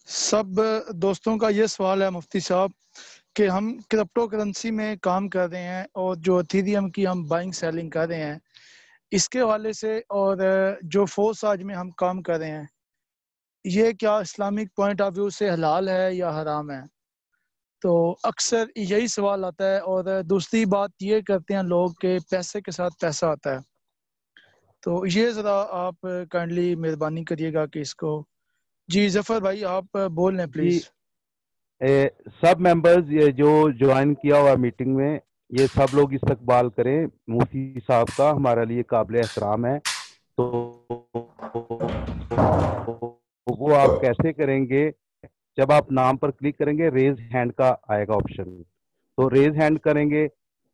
سب دوستوں کا یہ سوال ہے مفتی صاحب کہ ہم کرپٹو کرنسی میں کام کر رہے ہیں اور جو ایتھیریم کی ہم بائنگ سیلنگ کر رہے ہیں اس کے حوالے سے، اور جو فورس آج میں ہم کام کر رہے ہیں یہ کیا اسلامک پوائنٹ آف ویو سے حلال ہے یا حرام ہے؟ تو اکثر یہی سوال آتا ہے، اور دوسری بات یہ کرتے ہیں لوگ کہ پیسے کے ساتھ پیسہ آتا ہے، تو یہ ذرا آپ کائنڈلی مہربانی کریے گا کہ اس کو. جی ظفر بھائی آپ بول لیں پلیز. جی سب ممبرز یہ جو جوائن کیا ہوا میٹنگ میں، یہ سب لوگ استقبال کریں مفتی صاحب کا، ہمارے لیے قابل احترام ہے. تو وہ آپ کیسے کریں گے؟ جب آپ نام پر کلک کریں گے ریز ہینڈ کا آئے گا آپشن، تو ریز ہینڈ کریں گے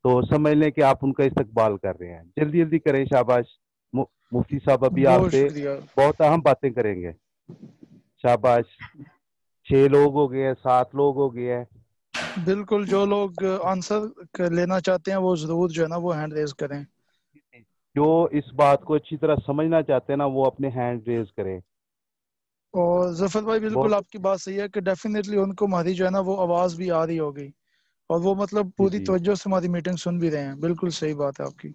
تو سمجھ لیں کہ آپ ان کا استقبال کر رہے ہیں. جلدی جلدی کریں. شاباش. مفتی صاحب ابھی آپ بہت سے شکریہ. بہت اہم باتیں کریں گے. شاباش. 6 لوگ ہو گئے ہیں، 7 لوگ ہو گئے ہیں. بالکل، جو لوگ آنسر لینا چاہتے ہیں وہ ضرور جو ہے نا وہ ہینڈ ریز کریں. جو اس بات کو اچھی طرح سمجھنا چاہتے ہیں نا وہ اپنے ہینڈ ریز کریں. اور ظفر بھائی بالکل بہت آپ کی بات صحیح ہے کہ ڈیفینیٹلی ان کو ہماری جو ہے نا وہ آواز بھی آ رہی ہوگی، اور وہ مطلب پوری جی. توجہ سے ہماری میٹنگ سن بھی رہے ہیں. بالکل صحیح بات ہے آپ کی.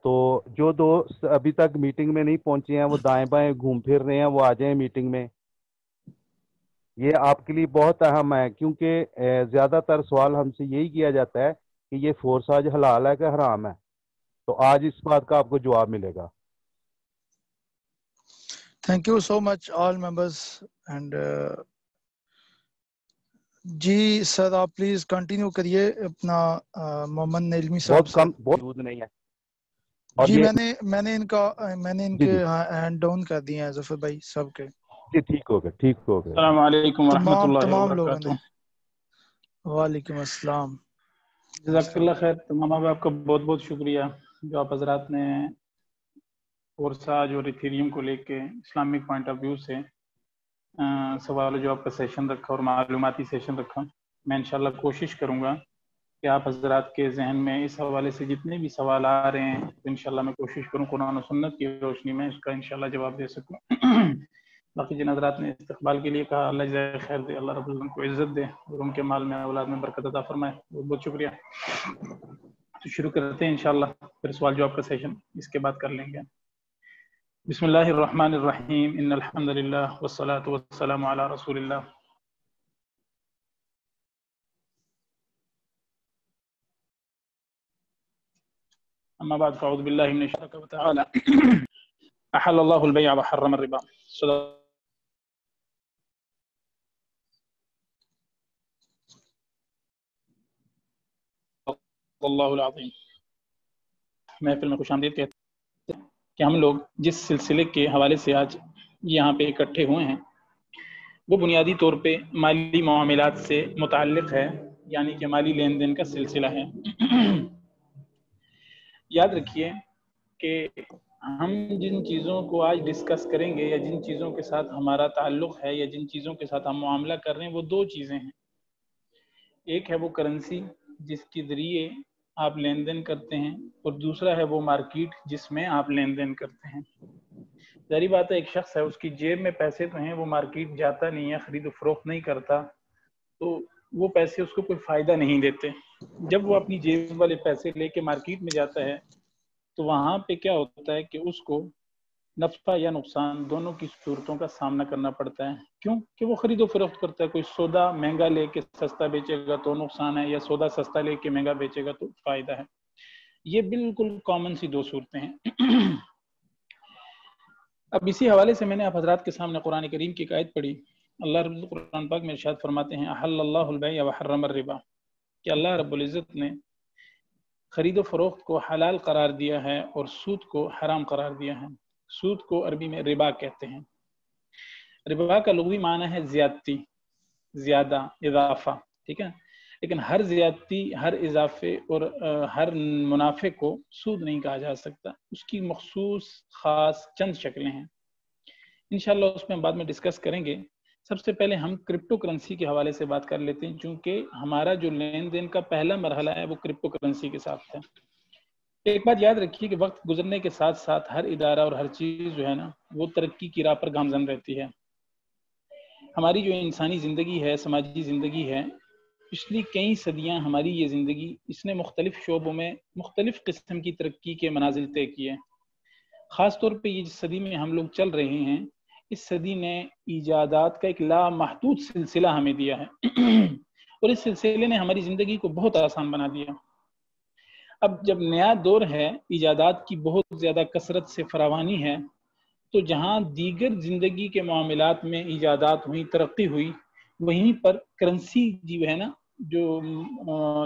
تو جو دوست ابھی تک میٹنگ میں نہیں پہنچے ہیں وہ دائیں بائیں گھوم پھر رہے ہیں، وہ آ جائیں میٹنگ میں. یہ آپ کے لیے بہت اہم ہے، کیونکہ زیادہ تر سوال ہم سے یہی کیا جاتا ہے کہ یہ فورس آج حلال ہے کہ حرام ہے. تو آج اس بات کا آپ کو جواب ملے گا. Thank you so much all members. And جی سر آپ پلیز کنٹینیو کریے اپنا محمد نیلمی صاحب بہت سے. کم، بہت یوز نہیں ہے. اور جی یہ میں نے ان جی کے جی ہینڈ ڈاؤن کر دیے ہیں ظفر بھائی سب کے. جی ٹھیک ہو گئے، ٹھیک ہو گئے. السلام علیکم ورحمۃ اللہ تمام لوگوں نے. وبرکاتہ. وعلیکم السلام. جزاک اللہ خیر. تمام آپ کا بہت بہت شکریہ جو آپ حضرات نے فورساج اور ایتھیریم کو لے کے اسلامک پوائنٹ آف ویو سے سوال و جواب کا سیشن رکھا اور معلوماتی سیشن رکھا. میں انشاءاللہ کوشش کروں گا کہ آپ حضرات کے ذہن میں اس حوالے سے جتنے بھی سوال آ رہے ہیں تو انشاءاللہ میں کوشش کروں قرآن و سنت کی روشنی میں اس کا انشاءاللہ جواب دے سکوں. باقی جن حضرات نے استقبال کے لیے کہا، اللہ جزائے خیر دے، اللہ رب العالمین کو عزت دے اور ان کے مال میں اولاد میں برکت عطا فرمائے. بہت بہت شکریہ. تو شروع کرتے ہیں انشاءاللہ، پھر سوال جواب کا سیشن اس کے بعد کر لیں گے. بسم اللہ الرحمن الرحیم. ان الحمد للہ والصلاة والسلام علی رسول اللہ. اما بعد فاعوذ باللہ من الشیطان وتعالی احل اللہ البیع وحرم الربا. صدق اللہ العظیم. محفل میں خوش آمدید کہتے ہیں کہ ہم لوگ جس سلسلے کے حوالے سے آج یہاں پہ اکٹھے ہوئے ہیں وہ بنیادی طور پہ مالی معاملات سے متعلق ہے، یعنی کہ مالی لین دین کا سلسلہ ہے. یاد رکھیے کہ ہم جن چیزوں کو آج ڈسکس کریں گے یا جن چیزوں کے ساتھ ہمارا تعلق ہے یا جن چیزوں کے ساتھ ہم معاملہ کر رہے ہیں وہ 2 چیزیں ہیں. ایک ہے وہ کرنسی جس کے ذریعے آپ لین دین کرتے ہیں، اور دوسرا ہے وہ مارکیٹ جس میں آپ لین دین کرتے ہیں. ظاہری بات ہے ایک شخص ہے، اس کی جیب میں پیسے تو ہیں، وہ مارکیٹ جاتا نہیں ہے، خرید و فروخت نہیں کرتا، تو وہ پیسے اس کو کوئی فائدہ نہیں دیتے. جب وہ اپنی جیب والے پیسے لے کے مارکیٹ میں جاتا ہے تو وہاں پہ کیا ہوتا ہے کہ اس کو نفع یا نقصان دونوں کی صورتوں کا سامنا کرنا پڑتا ہے. کیوں کہ وہ خرید و فروخت کرتا ہے. کوئی سودا مہنگا لے کے سستا بیچے گا تو نقصان ہے، یا سودا سستا لے کے مہنگا بیچے گا تو فائدہ ہے. یہ بالکل کامن سی 2 صورتیں ہیں. اب اسی حوالے سے میں نے آپ حضرات کے سامنے قرآن کریم کی ایک آیت پڑھی. اللہ رب العزت قرآن پاک میں ارشاد فرماتے ہیں احل اللہ البیع وحرم الربا، کہ اللہ رب العزت نے خرید و فروخت کو حلال قرار دیا ہے اور سود کو حرام قرار دیا ہے. سود کو عربی میں ربا کہتے ہیں. ربا کا لغوی معنی ہے زیادتی، زیادہ، اضافہ. ٹھیک ہے، لیکن ہر زیادتی، ہر اضافے اور ہر منافع کو سود نہیں کہا جا سکتا. اس کی مخصوص خاص چند شکلیں ہیں، انشاءاللہ اس میں بعد میں ڈسکس کریں گے. سب سے پہلے ہم کرپٹو کرنسی کے حوالے سے بات کر لیتے ہیں، چونکہ ہمارا جو لین دین کا پہلا مرحلہ ہے وہ کرپٹو کرنسی کے ساتھ ہے۔ ایک بات یاد رکھیے کہ وقت گزرنے کے ساتھ ساتھ ہر ادارہ اور ہر چیز جو ہے نا وہ ترقی کی راہ پر گامزن رہتی ہے۔ ہماری جو انسانی زندگی ہے، سماجی زندگی ہے، پچھلی کئی صدیاں ہماری یہ زندگی اس نے مختلف شعبوں میں مختلف قسم کی ترقی کے منازل طے کیے۔ خاص طور پہ یہ جس صدی میں ہم لوگ چل رہے ہیں، اس صدی نے ایجادات کا ایک لامحدود سلسلہ ہمیں دیا ہے اور اس سلسلے نے ہماری زندگی کو بہت آسان بنا دیا۔ اب جب نیا دور ہے، ایجادات کی بہت زیادہ کثرت سے فراوانی ہے، تو جہاں دیگر زندگی کے معاملات میں ایجادات ہوئی، ترقی ہوئی، وہیں پر کرنسی جو ہے نا، جو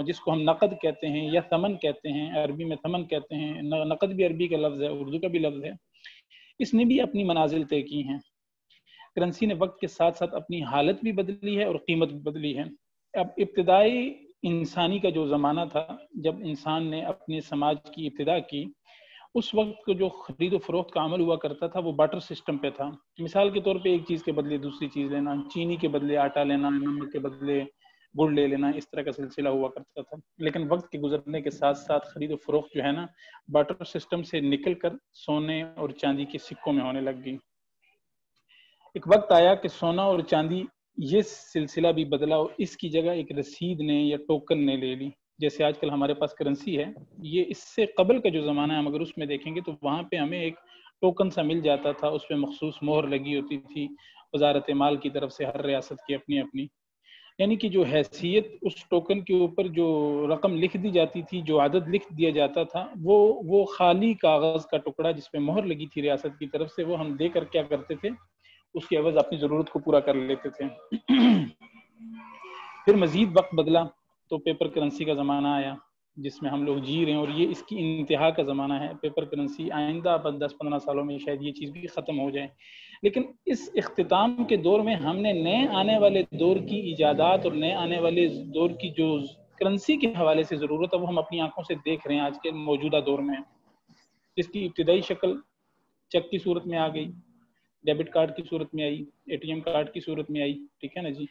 جس کو ہم نقد کہتے ہیں یا ثمن کہتے ہیں، عربی میں ثمن کہتے ہیں، نقد بھی عربی کا لفظ ہے، اردو کا بھی لفظ ہے، اس نے بھی اپنی منازل طے کی ہیں۔ کرنسی نے وقت کے ساتھ ساتھ اپنی حالت بھی بدلی ہے اور قیمت بھی بدلی ہے۔ اب ابتدائی انسانی کا جو زمانہ تھا، جب انسان نے اپنے سماج کی ابتدا کی، اس وقت کو جو خرید و فروخت کا عمل ہوا کرتا تھا وہ بارٹر سسٹم پہ تھا۔ مثال کے طور پہ ایک چیز کے بدلے دوسری چیز لینا، چینی کے بدلے آٹا لینا، نمک کے بدلے گڑ لے لینا، اس طرح کا سلسلہ ہوا کرتا تھا۔ لیکن وقت کے گزرنے کے ساتھ ساتھ خرید و فروخت جو ہے نا بارٹر سسٹم سے نکل کر سونے اور چاندی کے سکوں میں ہونے لگ گئی۔ ایک وقت آیا کہ سونا اور چاندی یہ سلسلہ بھی بدلا اور اس کی جگہ ایک رسید نے یا ٹوکن نے لے لی۔ جیسے آج کل ہمارے پاس کرنسی ہے، یہ اس سے قبل کا جو زمانہ ہے ہم اگر اس میں دیکھیں گے تو وہاں پہ ہمیں ایک ٹوکن سا مل جاتا تھا، اس پہ مخصوص مہر لگی ہوتی تھی وزارت مال کی طرف سے، ہر ریاست کی اپنی اپنی، یعنی کہ جو حیثیت اس ٹوکن کے اوپر جو رقم لکھ دی جاتی تھی، جو عدد لکھ دیا جاتا تھا، وہ خالی کاغذ کا ٹکڑا جس پہ مہر لگی تھی ریاست کی طرف سے، وہ ہم دے کر کیا کرتے تھے، اس کی عوض اپنی ضرورت کو پورا کر لیتے تھے۔ پھر مزید وقت بدلا تو پیپر کرنسی کا زمانہ آیا جس میں ہم لوگ جی رہے ہیں، اور یہ اس کی انتہا کا زمانہ ہے۔ پیپر کرنسی آئندہ 10-15 سالوں میں شاید یہ چیز بھی ختم ہو جائے، لیکن اس اختتام کے دور میں ہم نے نئے آنے والے دور کی ایجادات اور نئے آنے والے دور کی جو کرنسی کے حوالے سے ضرورت ہے وہ ہم اپنی آنکھوں سے دیکھ رہے ہیں آج کے موجودہ دور میں، جس کی ابتدائی شکل چیک کی صورت میں آ گئی، ڈیبٹ کارڈ کی صورت میں آئی، اے ٹی ایم کارڈ کی صورت میں آئی، ٹھیک ہے نا جی،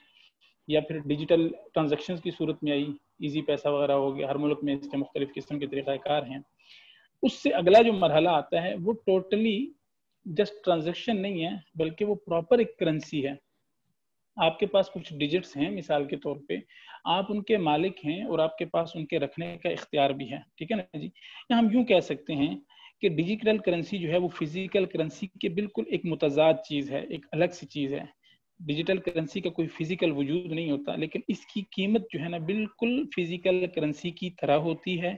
یا پھر ڈیجیٹل ٹرانزیکشنز کی صورت میں آئی، ایزی پیسہ وغیرہ ہو گیا، ہر ملک میں اس کے مختلف قسم کے طریقہ کار ہیں۔ اس سے اگلا جو مرحلہ آتا ہے وہ ٹوٹلی جسٹ ٹرانزیکشن نہیں ہے، بلکہ وہ پراپر ایک کرنسی ہے۔ آپ کے پاس کچھ ڈیجٹس ہیں، مثال کے طور پہ آپ ان کے مالک ہیں اور آپ کے پاس ان کے رکھنے کا اختیار بھی ہے، ٹھیک ہے نا جی۔ یا ہم یوں کہہ سکتے ہیں کہ ڈیجیٹل کرنسی جو ہے وہ فزیکل کرنسی کے بالکل ایک متضاد چیز ہے، ایک الگ سی چیز ہے۔ ڈیجیٹل کرنسی کا کوئی فزیکل وجود نہیں ہوتا، لیکن اس کی قیمت جو ہے نا بالکل فزیکل کرنسی کی طرح ہوتی ہے،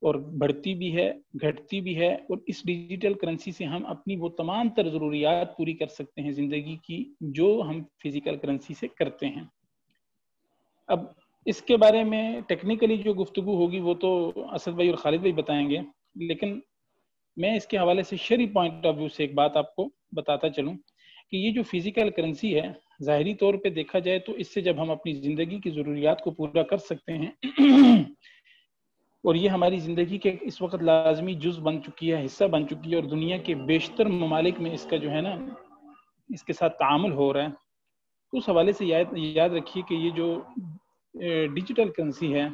اور بڑھتی بھی ہے، گھٹتی بھی ہے، اور اس ڈیجیٹل کرنسی سے ہم اپنی وہ تمام تر ضروریات پوری کر سکتے ہیں زندگی کی جو ہم فزیکل کرنسی سے کرتے ہیں۔ اب اس کے بارے میں ٹیکنیکلی جو گفتگو ہوگی وہ تو اسد بھائی اور خالد بھائی بتائیں گے، لیکن میں اس کے حوالے سے شرعی پوائنٹ آف ویو سے ایک بات آپ کو بتاتا چلوں کہ یہ جو فزیکل کرنسی ہے، ظاہری طور پہ دیکھا جائے تو اس سے جب ہم اپنی زندگی کی ضروریات کو پورا کر سکتے ہیں اور یہ ہماری زندگی کے اس وقت لازمی جز بن چکی ہے، حصہ بن چکی ہے، اور دنیا کے بیشتر ممالک میں اس کا جو ہے نا اس کے ساتھ تعامل ہو رہا ہے، تو اس حوالے سے یاد رکھیے کہ یہ جو ڈیجیٹل کرنسی ہے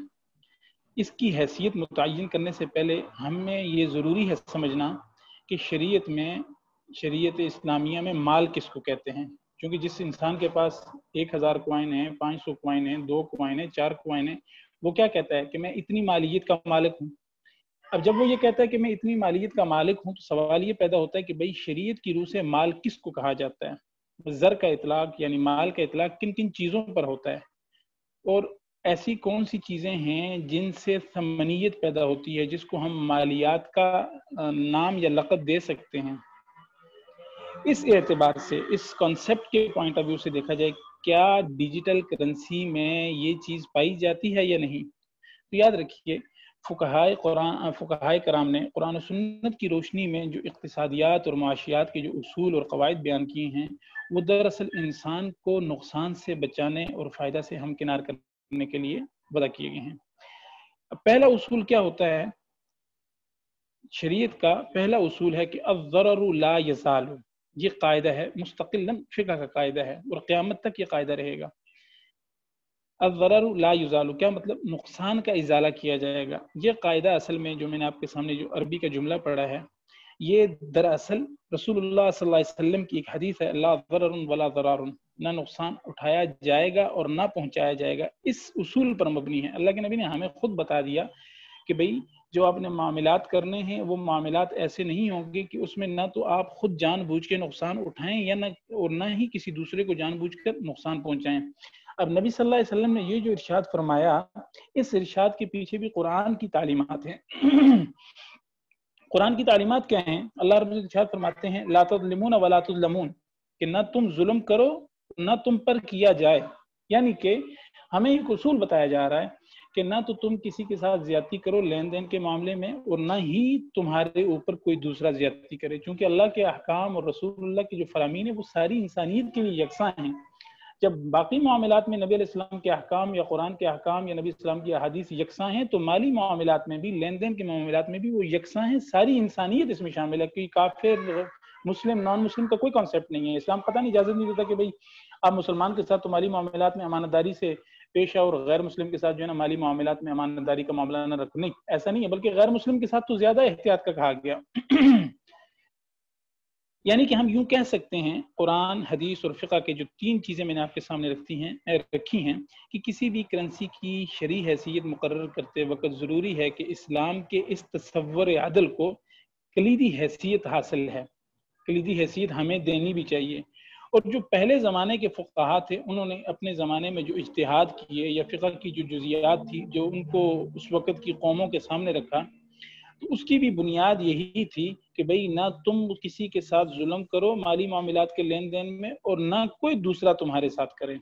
اس کی حیثیت متعین کرنے سے پہلے ہمیں یہ ضروری ہے سمجھنا کہ شریعت اسلامیہ میں مال کس کو کہتے ہیں، کیونکہ جس انسان کے پاس 1000 کوائن ہیں، 500 کوائن ہیں، 2 کوائن ہیں، 4 کوائن ہیں، وہ کیا کہتا ہے کہ میں اتنی مالیت کا مالک ہوں۔ اب جب وہ یہ کہتا ہے کہ میں اتنی مالیت کا مالک ہوں تو سوال یہ پیدا ہوتا ہے کہ بھئی شریعت کی روح سے مال کس کو کہا جاتا ہے؟ زر کا اطلاق یعنی مال کا اطلاق کن کن چیزوں پر ہوتا ہے، اور ایسی کون سی چیزیں ہیں جن سے ثمنیت پیدا ہوتی ہے جس کو ہم مالیات کا نام یا لقب دے سکتے ہیں۔ اس اعتبار سے اس کانسیپٹ کے پوائنٹ آف ویو سے دیکھا جائے کیا ڈیجیٹل کرنسی میں یہ چیز پائی جاتی ہے یا نہیں، تو یاد رکھیے فقہائے کرام نے قرآن و سنت کی روشنی میں جو اقتصادیات اور معاشیات کے جو اصول اور قواعد بیان کیے ہیں وہ دراصل انسان کو نقصان سے بچانے اور فائدہ سے ہمکنار کرنے کے لیے وضع کیے گئے ہیں۔ پہلا اصول کیا ہوتا ہے؟ شریعت کا پہلا اصول ہے کہ الضرر لا یزال، یہ قاعدہ ہے، مستقلاً فقہ کا قاعدہ ہے اور قیامت تک یہ قاعدہ رہے گا۔ الضرر لا یزال، کیا مطلب؟ نقصان کا ازالہ کیا جائے گا۔ یہ قاعدہ اصل میں جو میں نے آپ کے سامنے جو عربی کا جملہ پڑھا ہے، یہ دراصل رسول اللہ صلی اللہ علیہ وسلم کی ایک حدیث ہے، لا ضرر ولا ضرار، نہ نقصان اٹھایا جائے گا اور نہ پہنچایا جائے گا، اس اصول پر مبنی ہے۔ اللہ کے نبی نے ہمیں خود بتا دیا کہ بھئی جو آپ نے معاملات کرنے ہیں وہ معاملات ایسے نہیں ہوں گے کہ اس میں نہ تو آپ خود جان بوجھ کے نقصان اٹھائیں یا نہ ہی کسی دوسرے کو جان بوجھ کر نقصان پہنچائیں۔ اب نبی صلی اللہ علیہ وسلم نے یہ جو ارشاد فرمایا، اس ارشاد کے پیچھے بھی قرآن کی تعلیمات ہیں۔ قرآن کی تعلیمات کیا ہیں؟ اللہ رب ارشاد فرماتے ہیں لا تظلمون ولا تظلمون، کہ نہ تم ظلم کرو نہ تم پر کیا جائے، یعنی کہ ہمیں ایک اصول بتایا جا رہا ہے کہ نہ تو تم کسی کے ساتھ زیادتی کرو لین دین کے معاملے میں، اور نہ ہی تمہارے اوپر کوئی دوسرا زیادتی کرے، چونکہ اللہ کے احکام اور رسول اللہ کی جو فرامین ہے وہ ساری انسانیت کے لیے یکساں ہیں۔ جب باقی معاملات میں نبی علیہ السلام کے احکام یا قرآن کے احکام یا نبی السلام کی احادیث یکساں ہیں، تو مالی معاملات میں بھی، لین دین کے معاملات میں بھی وہ یکساں ہیں، ساری انسانیت اس میں شامل ہے۔ کہ کافر مسلم نان مسلم کا کوئی کانسیپٹ نہیں ہے۔ اسلام پتہ نہیں اجازت نہیں دیتا کہ بھئی آپ مسلمان کے ساتھ تو مالی معاملات میں امانت داری سے پیش آؤ اور غیر مسلم کے ساتھ جو ہے نا مالی معاملات میں امانت داری کا معاملہ نہ رکھ، نہیں، ایسا نہیں ہے، بلکہ غیر مسلم کے ساتھ تو زیادہ احتیاط کا کہا گیا۔ یعنی کہ ہم یوں کہہ سکتے ہیں قرآن، حدیث اور فقہ کے جو تین چیزیں میں نے آپ کے سامنے رکھی ہیں کہ کسی بھی کرنسی کی شرعی حیثیت مقرر کرتے وقت ضروری ہے کہ اسلام کے اس تصور عدل کو کلیدی حیثیت حاصل ہے، کلیدی حیثیت ہمیں دینی بھی چاہیے۔ اور جو پہلے زمانے کے فقہا تھے انہوں نے اپنے زمانے میں جو اجتہاد کیے یا فقہ کی جو جزیات تھی جو ان کو اس وقت کی قوموں کے سامنے رکھا، تو اس کی بھی بنیاد یہی تھی کہ بھئی نہ تم کسی کے ساتھ ظلم کرو مالی معاملات کے لین دین میں، اور نہ کوئی دوسرا تمہارے ساتھ کرے۔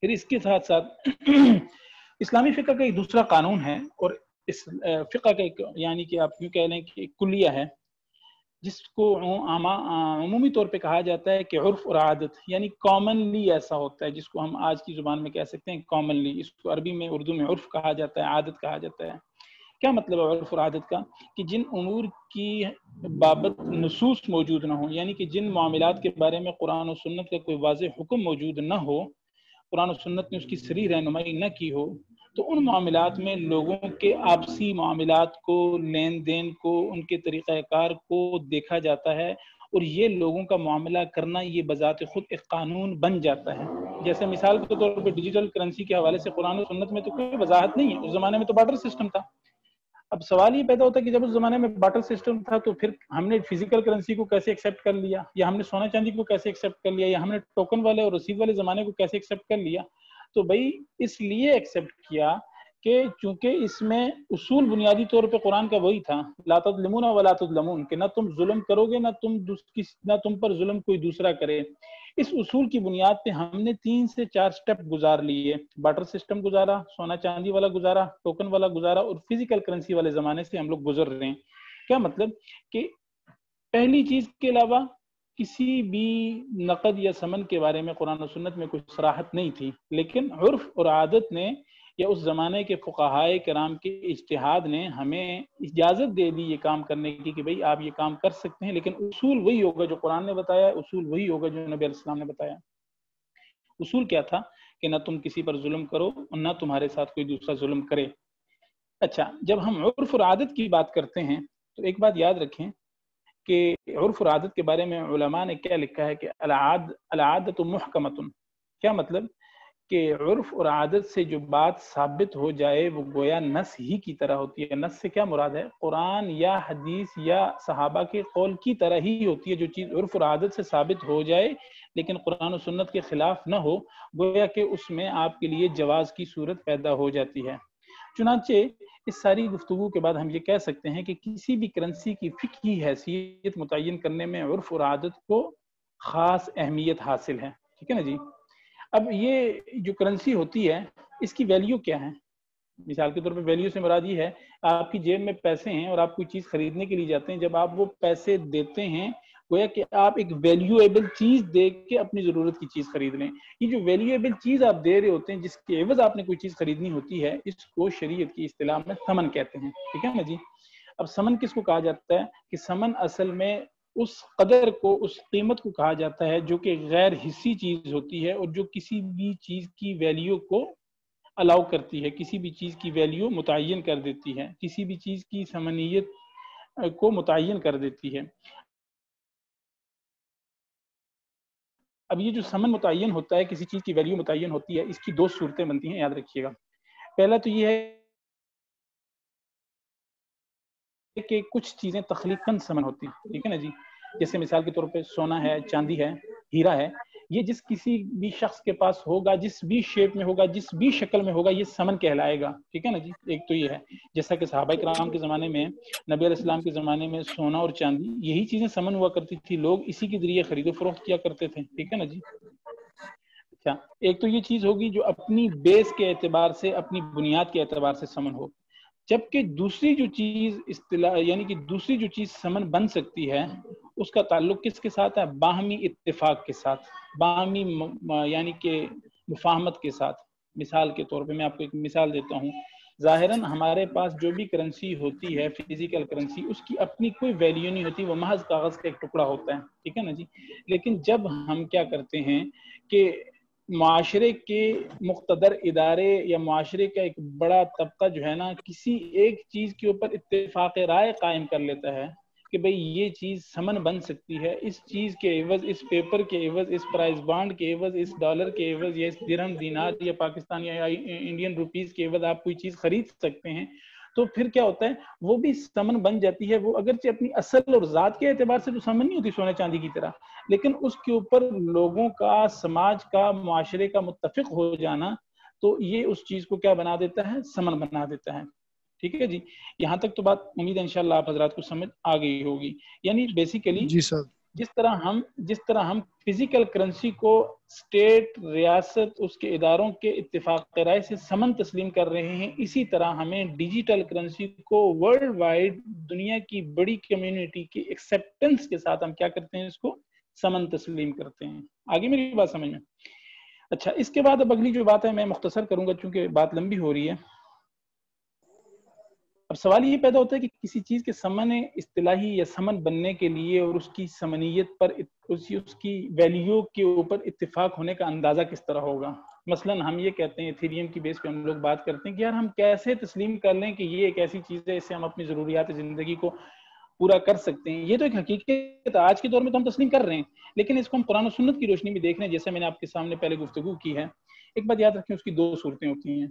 پھر اس کے ساتھ ساتھ اسلامی فقہ کا ایک دوسرا قانون ہے، اور اس فقہ کا ایک یعنی کہ آپ یوں کہہ لیں کہ ایک کلیہ ہے جس کو عمومی طور پہ کہا جاتا ہے کہ عرف اور عادت، یعنی کامنلی ایسا ہوتا ہے جس کو ہم آج کی زبان میں کہہ سکتے ہیں کامنلی، اس کو عربی میں اردو میں عرف کہا جاتا ہے، عادت کہا جاتا ہے۔ کیا مطلب ہے عرف اور عادت کا؟ کہ جن امور کی بابت نصوص موجود نہ ہوں، یعنی کہ جن معاملات کے بارے میں قرآن و سنت کا کوئی واضح حکم موجود نہ ہو، قرآن و سنت نے اس کی صریح رہنمائی نہ کی ہو، تو ان معاملات میں لوگوں کے آپسی معاملات کو، لین دین کو، ان کے طریقہ کار کو دیکھا جاتا ہے، اور یہ لوگوں کا معاملہ کرنا یہ بذات خود ایک قانون بن جاتا ہے۔ جیسے مثال کے طور پہ ڈیجیٹل کرنسی کے حوالے سے قرآن و سنت میں تو کوئی وضاحت نہیں ہے، اس زمانے میں تو بارٹر سسٹم تھا۔ اب سوال یہ پیدا ہوتا ہے کہ جب اس زمانے میں بارٹر سسٹم تھا تو پھر ہم نے فزیکل کرنسی کو کیسے ایکسیپٹ کر لیا، یا ہم نے سونا چاندی کو کیسے ایکسیپٹ کر لیا، یا ہم نے ٹوکن والے اور رسید والے زمانے کو کیسے ایکسیپٹ کر لیا؟ تو بھائی اس لیے ایکسیپٹ کیا کہ چونکہ اس میں اصول بنیادی طور پہ قرآن کا وہی تھا، لا تظلمون ولا تظلمون، کہ نہ تم ظلم کرو گے نہ تم پر ظلم کوئی دوسرا کرے۔ اس اصول کی بنیاد پہ ہم نے 3 سے 4 سٹیپ گزار لیے، بارٹر سسٹم گزارا، سونا چاندی والا گزارا، ٹوکن والا گزارا، اور فزیکل کرنسی والے زمانے سے ہم لوگ گزر رہے ہیں۔ کیا مطلب؟ کہ پہلی چیز کے علاوہ کسی بھی نقد یا ثمن کے بارے میں قرآن و سنت میں کوئی صراحت نہیں تھی، لیکن عرف اور عادت نے یا اس زمانے کے فقہائے کرام کے اجتہاد نے ہمیں اجازت دے دی یہ کام کرنے کی کہ بھئی آپ یہ کام کر سکتے ہیں، لیکن اصول وہی ہوگا جو قرآن نے بتایا، اصول وہی ہوگا جو نبی علیہ السلام نے بتایا۔ اصول کیا تھا؟ کہ نہ تم کسی پر ظلم کرو اور نہ تمہارے ساتھ کوئی دوسرا ظلم کرے۔ اچھا، جب ہم عرف اور عادت کی بات کرتے ہیں تو ایک بات یاد رکھیں کہ عرف اور عادت کے بارے میں علماء نے کیا لکھا ہے کہ العادت محکمۃ۔ کیا مطلب؟ کہ عرف اور عادت سے جو بات ثابت ہو جائے وہ گویا نص ہی کی طرح ہوتی ہے۔ نص سے کیا مراد ہے؟ قرآن یا حدیث یا صحابہ کے قول کی طرح ہی ہوتی ہے۔ جو چیز عرف اور عادت سے ثابت ہو جائے لیکن قرآن و سنت کے خلاف نہ ہو، گویا کہ اس میں آپ کے لیے جواز کی صورت پیدا ہو جاتی ہے۔ چنانچہ اس ساری گفتگو کے بعد ہم یہ کہہ سکتے ہیں کہ کسی بھی کرنسی کی فقہی حیثیت متعین کرنے میں عرف اور عادت کو خاص اہمیت حاصل ہے۔ ٹھیک ہے نا جی؟ اب یہ جو کرنسی ہوتی ہے اس کی ویلیو کیا ہے؟ مثال کے طور پہ ویلیو سے مراد یہ ہے آپ کی جیب میں پیسے ہیں اور آپ کوئی چیز خریدنے کے لیے جاتے ہیں، جب آپ وہ پیسے دیتے ہیں گویا کہ آپ ایک ویلیویبل چیز دے کے اپنی ضرورت کی چیز خرید لیں۔ یہ جو ویلیویبل چیز آپ دے رہے ہوتے ہیں جس کے عوض آپ نے کوئی چیز خریدنی ہوتی ہے، اس کو شریعت کی اصطلاح میں ثمن کہتے ہیں۔ ٹھیک ہے نا جی؟ اب ثمن کس کو کہا جاتا ہے؟ کہ ثمن اصل میں اس قدر کو، اس قیمت کو کہا جاتا ہے جو کہ غیر حصی چیز ہوتی ہے اور جو کسی بھی چیز کی ویلیو کو الاؤ کرتی ہے، کسی بھی چیز کی ویلیو متعین کر دیتی ہے، کسی بھی چیز کی ثمنیت کو متعین کر دیتی ہے۔ اب یہ جو ثمن متعین ہوتا ہے، کسی چیز کی ویلیو متعین ہوتی ہے، اس کی 2 صورتیں بنتی ہیں، یاد رکھیے گا۔ پہلا تو یہ ہے کہ کچھ چیزیں تخلیقاً ثمن ہوتی ہیں، ٹھیک ہے نا جی، جیسے مثال کے طور پہ سونا ہے، چاندی ہے، ہیرا ہے، یہ جس کسی بھی شخص کے پاس ہوگا، جس بھی شیپ میں ہوگا، جس بھی شکل میں ہوگا، یہ ثمن کہلائے گا، ٹھیک ہے نا جی۔ ایک تو یہ ہے، جیسا کہ صحابہ کرام کے زمانے میں، نبی علیہ السلام کے زمانے میں سونا اور چاندی یہی چیزیں ثمن ہوا کرتی تھی، لوگ اسی کے ذریعے خرید و فروخت کیا کرتے تھے، ٹھیک ہے نا جی۔ اچھا، ایک تو یہ چیز ہوگی جو اپنی بیس کے اعتبار سے، اپنی بنیاد کے اعتبار سے ثمن ہو، جبکہ دوسری جو چیز اصطلاح یعنی کہ دوسری جو چیز ثمن بن سکتی ہے، اس کا تعلق کس کے ساتھ ہے؟ باہمی اتفاق کے ساتھ، باہمی یعنی کہ مفاہمت کے ساتھ۔ مثال کے طور پہ میں آپ کو ایک مثال دیتا ہوں، ظاہراً ہمارے پاس جو بھی کرنسی ہوتی ہے، فزیکل کرنسی، اس کی اپنی کوئی ویلیو نہیں ہوتی، وہ محض کاغذ کا ایک ٹکڑا ہوتا ہے، ٹھیک ہے نا جی۔ لیکن جب ہم کیا کرتے ہیں کہ معاشرے کے مقتدر ادارے یا معاشرے کا ایک بڑا طبقہ جو ہے نا، کسی ایک چیز کے اوپر اتفاق رائے قائم کر لیتا ہے کہ بھئی یہ چیز ثمن بن سکتی ہے، اس چیز کے عوض، اس پیپر کے عوض، اس پرائز بانڈ کے عوض، اس ڈالر کے عوض، یا اس درہم دینار یا پاکستانی یا انڈین روپیز کے عوض آپ کوئی چیز خرید سکتے ہیں، تو پھر کیا ہوتا ہے، وہ بھی ثمن بن جاتی ہے۔ وہ اگرچہ اپنی اصل اور ذات کے اعتبار سے تو ثمن نہیں ہوتی سونے چاندی کی طرح، لیکن اس کے اوپر لوگوں کا، سماج کا، معاشرے کا متفق ہو جانا، تو یہ اس چیز کو کیا بنا دیتا ہے؟ ثمن بنا دیتا ہے، ٹھیک ہے جی۔ یہاں تک تو بات امید ہے انشاءاللہ آپ حضرات کو سمجھ آ گئی ہوگی۔ یعنی بیسیکلی جی سر، جس طرح ہم فزیکل کرنسی کو اسٹیٹ، ریاست، اس کے اداروں کے اتفاق رائے سے ثمن تسلیم کر رہے ہیں، اسی طرح ہمیں ڈیجیٹل کرنسی کو ورلڈ وائڈ دنیا کی بڑی کمیونٹی کی ایکسیپٹنس کے ساتھ ہم کیا کرتے ہیں؟ اس کو ثمن تسلیم کرتے ہیں۔ آگے میری بات سمجھ میں؟ اچھا، اس کے بعد اب اگلی جو بات ہے میں مختصر کروں گا چونکہ بات لمبی ہو رہی ہے۔ اب سوال یہ پیدا ہوتا ہے کہ کسی چیز کے ثمن اصطلاحی یا ثمن بننے کے لیے اور اس کی ثمنیت پر، اس کی ویلیو کے اوپر اتفاق ہونے کا اندازہ کس طرح ہوگا؟ مثلا ہم یہ کہتے ہیں، ایتھیریم کی بیس پہ ہم لوگ بات کرتے ہیں کہ یار ہم کیسے تسلیم کر لیں کہ یہ ایک ایسی چیز ہے اس سے ہم اپنی ضروریات زندگی کو پورا کر سکتے ہیں۔ یہ تو ایک حقیقت آج کے دور میں تو ہم تسلیم کر رہے ہیں، لیکن اس کو ہم قرآن و سنت کی روشنی میں دیکھ رہے ہیں، جیسے میں نے آپ کے سامنے پہلے گفتگو کی ہے۔ ایک بات یاد رکھیں، اس کی 2 صورتیں ہوتی ہیں۔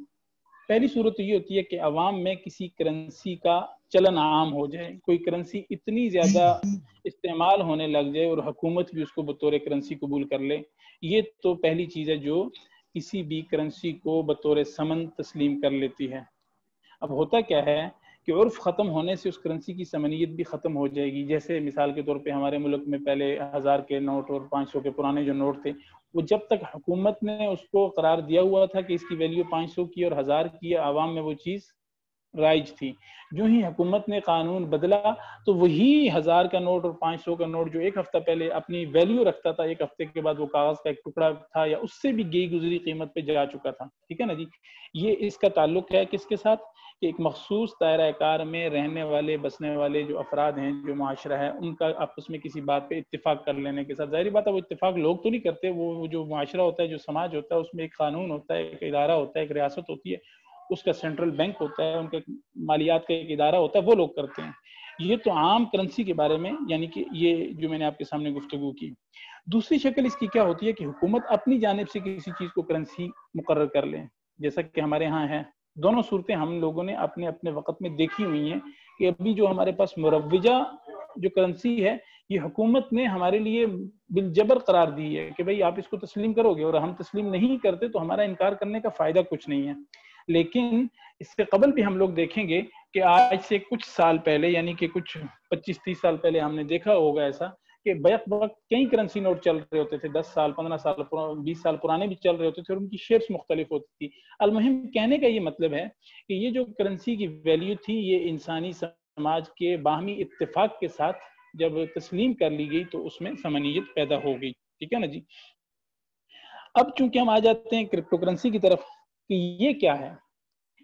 پہلی صورت یہ ہوتی ہے کہ عوام میں کسی کرنسی کا چلن عام ہو جائے، کوئی کرنسی اتنی زیادہ استعمال ہونے لگ جائے اور حکومت بھی اس کو بطور کرنسی قبول کر لے، یہ تو پہلی چیز ہے جو کسی بھی کرنسی کو بطور ثمن تسلیم کر لیتی ہے۔ اب ہوتا کیا ہے کہ عرف ختم ہونے سے اس کرنسی کی ثمنیت بھی ختم ہو جائے گی۔ جیسے مثال کے طور پہ ہمارے ملک میں پہلے 1000 کے نوٹ اور 500 کے پرانے جو نوٹ تھے، وہ جب تک حکومت نے اس کو قرار دیا ہوا تھا کہ اس کی ویلیو 500 کی اور 1000 کی، عوام میں وہ چیز رائج تھی۔ جو ہی حکومت نے قانون بدلا تو وہی 1000 کا نوٹ اور 500 کا نوٹ جو ایک ہفتہ پہلے اپنی ویلیو رکھتا تھا، ایک ہفتے کے بعد وہ کاغذ کا ایک ٹکڑا تھا یا اس سے بھی گئی گزری قیمت پہ جا چکا تھا، ٹھیک ہے نا جی۔ یہ اس کا تعلق ہے کس کے ساتھ؟ کہ ایک مخصوص دائرہ کار میں رہنے والے، بسنے والے جو افراد ہیں، جو معاشرہ ہے، ان کا آپس میں کسی بات پہ اتفاق کر لینے کے ساتھ۔ ظاہری بات ہے وہ اتفاق لوگ تو نہیں کرتے، وہ جو معاشرہ ہوتا ہے، جو سماج ہوتا ہے، اس میں ایک قانون ہوتا ہے، ایک ادارہ ہوتا ہے، ایک ریاست ہوتی ہے، اس کا سینٹرل بینک ہوتا ہے، ان کے مالیات کا ایک ادارہ ہوتا ہے، وہ لوگ کرتے ہیں۔ یہ تو عام کرنسی کے بارے میں، یعنی کہ یہ جو میں نے آپ کے سامنے گفتگو کی۔ دوسری شکل اس کی کیا ہوتی ہے کہ حکومت اپنی جانب سے کسی چیز کو کرنسی مقرر کر لے، جیسا کہ ہمارے ہاں ہے۔ دونوں صورتیں ہم لوگوں نے اپنے اپنے وقت میں دیکھی ہوئی ہیں کہ ابھی جو ہمارے پاس مروجہ جو کرنسی ہے، یہ حکومت نے ہمارے لیے بالجبر قرار دی ہے کہ بھئی آپ اس کو تسلیم کرو گے، اور ہم تسلیم نہیں کرتے تو ہمارا انکار کرنے کا فائدہ کچھ نہیں ہے۔ لیکن اس سے قبل بھی ہم لوگ دیکھیں گے کہ آج سے کچھ سال پہلے، یعنی کہ کچھ 25-30 سال پہلے ہم نے دیکھا ہوگا ایسا کہ بیک وقت کئی کرنسی نوٹ چل رہے ہوتے تھے، 10 سال 15 سال 20 سال پرانے بھی چل رہے ہوتے تھے، اور ان کی شیپس مختلف ہوتی تھی۔ المہم کہنے کا یہ مطلب ہے کہ یہ جو کرنسی کی ویلیو تھی، یہ انسانی سماج کے باہمی اتفاق کے ساتھ جب تسلیم کر لی گئی تو اس میں ثمنیت پیدا ہو گئی، ٹھیک ہے نا جی۔ اب چونکہ ہم آ جاتے ہیں کرپٹو کرنسی کی طرف کہ یہ کیا ہے،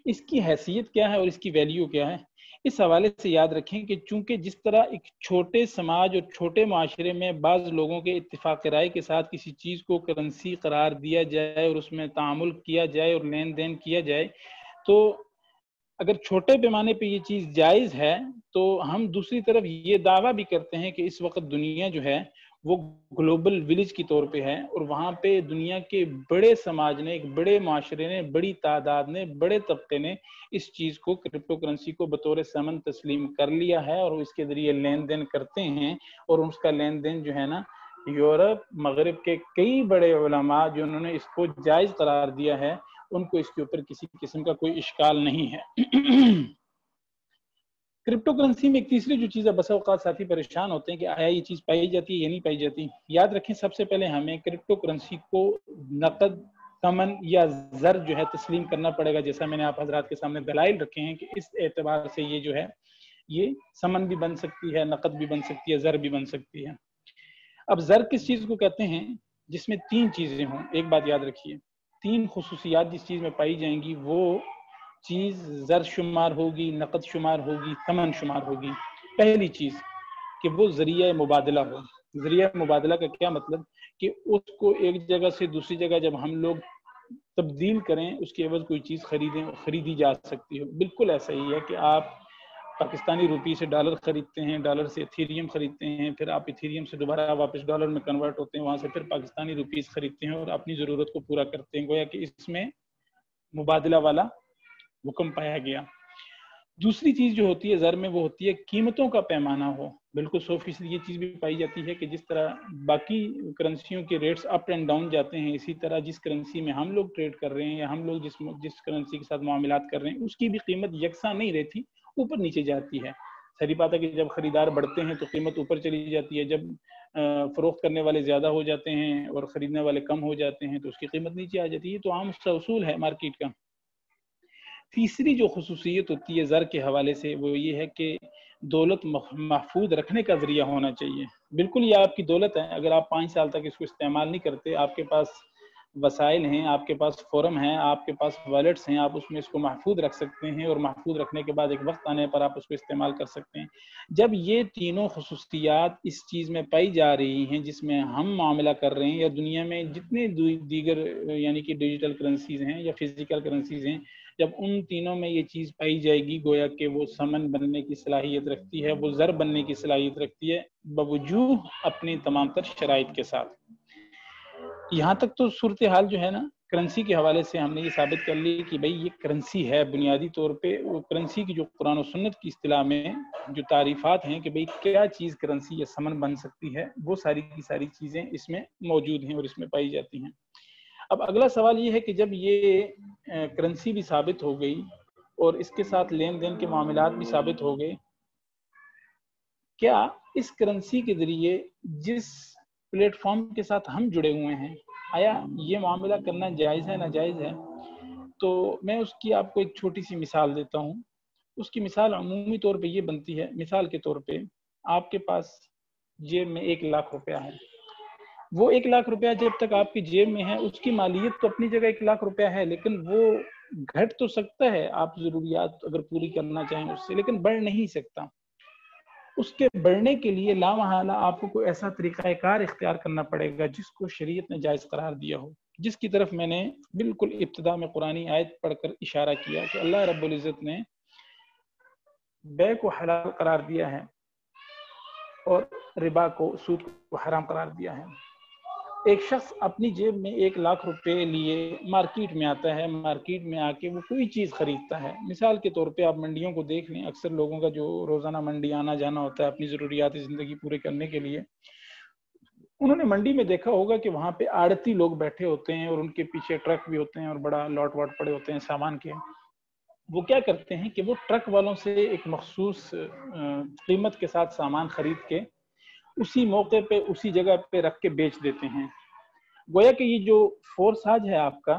اس کی حیثیت کیا ہے اور اس کی ویلیو کیا ہے۔ اس حوالے سے یاد رکھیں کہ چونکہ جس طرح ایک چھوٹے سماج اور چھوٹے معاشرے میں بعض لوگوں کے اتفاق رائے کے ساتھ کسی چیز کو کرنسی قرار دیا جائے اور اس میں تعامل کیا جائے اور لین دین کیا جائے، تو اگر چھوٹے پیمانے پہ یہ چیز جائز ہے تو ہم دوسری طرف یہ دعویٰ بھی کرتے ہیں کہ اس وقت دنیا جو ہے وہ گلوبل ولیج کی طور پہ ہے، اور وہاں پہ دنیا کے بڑے سماج نے، ایک بڑے معاشرے نے، بڑی تعداد نے، بڑے طبقے نے اس چیز کو، کرپٹو کرنسی کو بطور ثمن تسلیم کر لیا ہے اور اس کے ذریعے لین دین کرتے ہیں، اور اس کا لین دین جو ہے نا، یورپ مغرب کے کئی بڑے علماء جنہوں نے اس کو جائز قرار دیا ہے، ان کو اس کے اوپر کسی قسم کا کوئی اشکال نہیں ہے۔ کرپٹو کرنسی میں ایک تیسری جو چیز ہے، بسا اوقات ساتھی پریشان ہوتے ہیں کہ آیا یہ چیز پائی جاتی ہے یا نہیں پائی جاتی۔ یاد رکھیں سب سے پہلے ہمیں کرپٹو کرنسی کو نقد، ثمن یا زر جو ہے تسلیم کرنا پڑے گا، جیسا میں نے آپ حضرات کے سامنے دلائل رکھے ہیں کہ اس اعتبار سے یہ جو ہے یہ ثمن بھی بن سکتی ہے، نقد بھی بن سکتی ہے، زر بھی بن سکتی ہے۔ اب زر کس چیز کو کہتے ہیں؟ جس میں تین چیزیں ہوں۔ ایک بات یاد رکھیے، تین خصوصیات جس چیز میں پائی جائیں گی وہ چیز زر شمار ہوگی، نقد شمار ہوگی، ثمن شمار ہوگی۔ پہلی چیز کہ وہ ذریعہ مبادلہ ہو۔ ذریعہ مبادلہ کا کیا مطلب؟ کہ اس کو ایک جگہ سے دوسری جگہ جب ہم لوگ تبدیل کریں، اس کے عوض کوئی چیز خریدی جا سکتی ہو۔ بالکل ایسا ہی ہے کہ آپ پاکستانی روپی سے ڈالر خریدتے ہیں، ڈالر سے ایتھیریم خریدتے ہیں، پھر آپ ایتھیریم سے دوبارہ واپس ڈالر میں کنورٹ ہوتے ہیں، وہاں سے پھر پاکستانی روپیز خریدتے ہیں اور اپنی ضرورت کو پورا کرتے ہیں۔ گویا کہ اس میں مبادلہ والا حکم پایا گیا۔ دوسری چیز جو ہوتی ہے زر میں، وہ ہوتی ہے قیمتوں کا پیمانہ ہو۔ بالکل 100% یہ چیز بھی پائی جاتی ہے کہ جس طرح باقی کرنسیوں کے ریٹس اپ اینڈ ڈاؤن جاتے ہیں، اسی طرح جس کرنسی میں ہم لوگ ٹریڈ کر رہے ہیں یا ہم لوگ جس کرنسی کے ساتھ معاملات کر رہے ہیں، اس کی بھی قیمت یکساں نہیں رہتی، اوپر نیچے جاتی ہے۔ صحیح بات ہے کہ جب خریدار بڑھتے ہیں تو قیمت اوپر چلی جاتی ہے، جب فروخت کرنے والے زیادہ ہو جاتے ہیں اور خریدنے والے کم ہو جاتے ہیں تو اس کی قیمت نیچے آ جاتی ہے۔ تو عام اس کا اصول ہے مارکیٹ کا۔ تیسری جو خصوصیت ہوتی ہے زر کے حوالے سے وہ یہ ہے کہ دولت محفوظ رکھنے کا ذریعہ ہونا چاہیے۔ بالکل یہ آپ کی دولت ہے، اگر آپ 5 سال تک اس کو استعمال نہیں کرتے، آپ کے پاس وسائل ہیں، آپ کے پاس فورم ہیں، آپ کے پاس والیٹس ہیں، آپ اس میں اس کو محفوظ رکھ سکتے ہیں، اور محفوظ رکھنے کے بعد ایک وقت آنے پر آپ اس کو استعمال کر سکتے ہیں۔ جب یہ تینوں خصوصیات اس چیز میں پائی جا رہی ہیں جس میں ہم معاملہ کر رہے ہیں، یا دنیا میں جتنے دیگر یعنی کہ ڈیجیٹل کرنسیز ہیں یا فزیکل کرنسیز ہیں، جب ان تینوں میں یہ چیز پائی جائے گی، گویا کہ وہ ثمن بننے کی صلاحیت رکھتی ہے، وہ زر بننے کی صلاحیت رکھتی ہے، بوجوہ اپنی تمام تر شرائط کے ساتھ۔ یہاں تک تو صورتحال جو ہے نا کرنسی کے حوالے سے ہم نے یہ ثابت کر لی کہ بھئی یہ کرنسی ہے۔ بنیادی طور پہ وہ کرنسی کی جو قرآن و سنت کی اصطلاح میں جو تعریفات ہیں کہ بھئی کیا چیز کرنسی یا ثمن بن سکتی ہے، وہ ساری کی ساری چیزیں اس میں موجود ہیں اور اس میں پائی جاتی ہیں۔ اب اگلا سوال یہ ہے کہ جب یہ کرنسی بھی ثابت ہو گئی اور اس کے ساتھ لین دین کے معاملات بھی ثابت ہو گئے، کیا اس کرنسی کے ذریعے جس پلیٹ فارم کے ساتھ ہم جڑے ہوئے ہیں، آیا یہ معاملہ کرنا جائز ہے ناجائز ہے؟ تو میں اس کی آپ کو ایک چھوٹی سی مثال دیتا ہوں۔ اس کی مثال عمومی طور پہ یہ بنتی ہے، مثال کے طور پہ آپ کے پاس جیب میں 1 لاکھ روپیہ ہے۔ وہ 1 لاکھ روپیہ جب تک آپ کی جیب میں ہے، اس کی مالیت تو اپنی جگہ 1 لاکھ روپیہ ہے، لیکن وہ گھٹ تو سکتا ہے آپ ضروریات اگر پوری کرنا چاہیں اس سے، لیکن بڑھ نہیں سکتا۔ اس کے بڑھنے کے لیے لامحالہ آپ کو کوئی ایسا طریقہ کار اختیار کرنا پڑے گا جس کو شریعت نے جائز قرار دیا ہو، جس کی طرف میں نے بالکل ابتدا میں قرآنی آیت پڑھ کر اشارہ کیا کہ اللہ رب العزت نے بے کو حلال قرار دیا ہے اور ربا کو، سود کو حرام قرار دیا ہے۔ ایک شخص اپنی جیب میں 1 لاکھ روپے لیے مارکیٹ میں آتا ہے، مارکیٹ میں آ کے وہ کوئی چیز خریدتا ہے۔ مثال کے طور پہ آپ منڈیوں کو دیکھ لیں، اکثر لوگوں کا جو روزانہ منڈی آنا جانا ہوتا ہے اپنی ضروریات زندگی پورے کرنے کے لیے، انہوں نے منڈی میں دیکھا ہوگا کہ وہاں پہ آڑتی لوگ بیٹھے ہوتے ہیں اور ان کے پیچھے ٹرک بھی ہوتے ہیں اور بڑا لاٹ واٹ پڑے ہوتے ہیں سامان کے۔ وہ کیا کرتے ہیں کہ وہ ٹرک والوں سے ایک مخصوص قیمت کے ساتھ سامان خرید کے اسی موقع پہ اسی جگہ پہ رکھ کے بیچ دیتے ہیں۔ گویا کہ یہ جو فورس آج ہے آپ کا،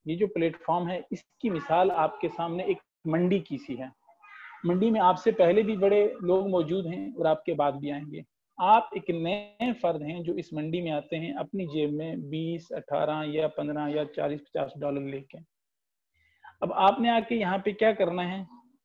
یہ جو پلیٹ فارم ہے، اس کی مثال آپ کے سامنے ایک منڈی کی سی ہے۔ منڈی میں آپ سے پہلے بھی بڑے لوگ موجود ہیں اور آپ کے بعد بھی آئیں گے۔ آپ ایک نئے فرد ہیں جو اس منڈی میں آتے ہیں اپنی جیب میں 20، 18 یا 15 یا 40، 50 ڈالر لے کے۔ اب آپ نے آ کے یہاں پہ کیا کرنا ہے؟